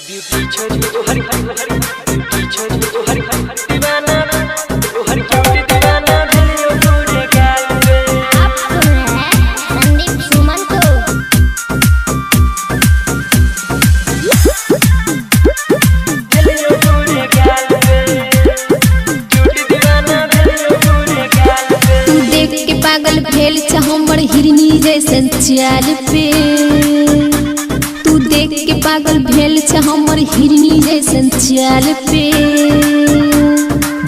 Beauty छोरी ओ Hari Hari beauty छोरी ओ हरि हरि दीवाना ओ हरि क्यूटी दीवाना दिलियो पूरे गाल पे। आप सुन रहे हैं संदीप सुमन को। दिलियो पूरे गाल पे क्यूटी दीवाना दिलियो पूरे गाल पे। तू देख के पागल भेल छ हमर हिरनी जैसन चाल पे। तू देख के पागल भेल छ हमर हिरनी जैसन चाल पे।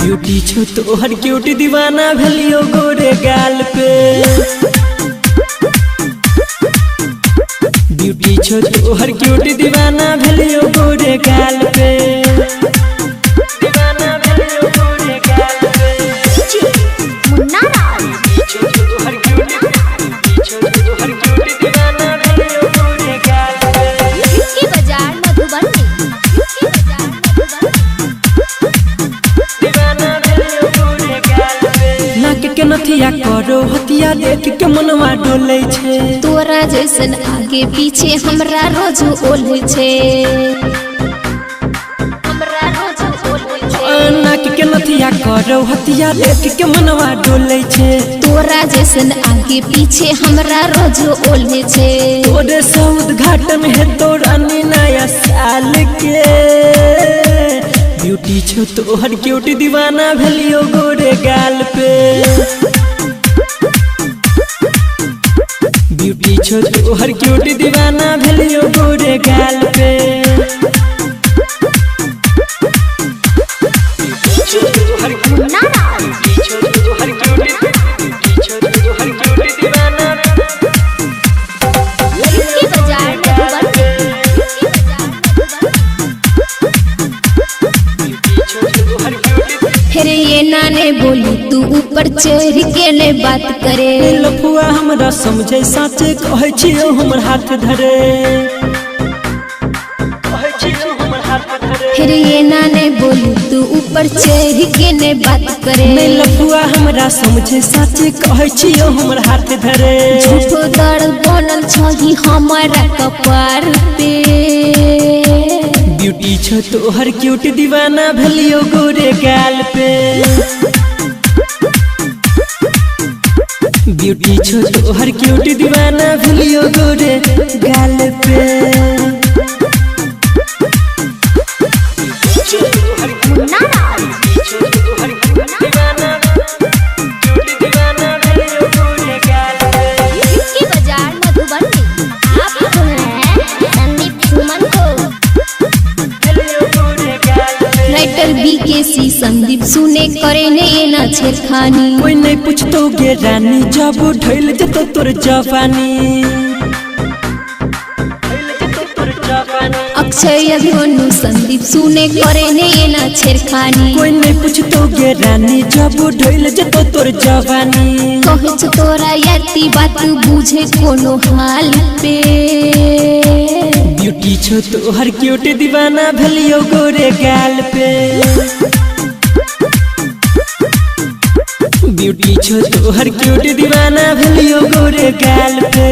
ब्यूटी छो तो हर क्यूटी दीवाना भेलियो गोरे गाल पे। ब्यूटी छो तो हर क्यूटी दीवाना भेलियो गोरे गाल पे। दीवाना भेलियो गोरे गाल पे। मुन्ना राज छो तो हर क्यूटी छो तो हर क्यूटी दीवाना भेलियो गोरे गाल पे। की बाजार मधुबनी दीवाना भेलियो गोरे गाल पे। नाक के नथिया करो हथिया देख के मनवा डोले छे। तोरा जैसन आगे पीछे हमरा रोज ओले छे। हमरा रोज ओले छे। नाक के नथिया करो हथिया देख के मनवा डोले छे। तोरा जैसन आगे पीछे हमरा रोज ओले छे। तोरे से उद्घाटन है तोरा नया साल के। ब्यूटी छो तो हर क्यूटी दीवाना भेलियो गोरे गाल पे। ब्यूटी छो तो हर क्यूटी दीवाना भेलियो गोरे गाल पे। मुन्ना राज की बाजार मधुबनी फिर ये नाने बोली तू ऊपर चढ़ के ले बात करे। लफुआ हमरा समझे साचे कहे छियो हमर हाथ धरे। कहे छियो हमर हाथ धरे। फिर ये नाने बोली तू ऊपर चढ़ के ले बात करे। मैं लफुआ हमरा समझे साचे कहे छियो हमर हाथ धरे। झूठो दर्द बनल छही हमारा कपार पे। ब्यूटी छो तो हर क्यूट दीवाना भेलियो गोरे गाल पे। ब्यूटी छो तो हर क्यूट दीवाना भेलियो गोरे गाल पे। मुन्ना राज की बाजार मधुबनी। आप सुन रहे हैं संदीप सुमन को। राइटर BKC संदीप सुने करे ने ये ना छेड़खानी। कोई नहीं पूछतो गे रानी जब ढैल जतो तोर जवानी। अक्षय अभिमन्यु संदीप सुने करे ने ये ना छेड़खानी। कोई नहीं पूछतो गे रानी जब ढैल जतो तोर जवानी। कहे छ तोरा याती बात बुझे कोनो हाल पे। ब्यूटी छो तो हर क्यूट दीवाना भेलियो गोरे गाल पे। ब्यूटी छो तो हर क्यूट दीवाना भेलियो गोरे गाल पे।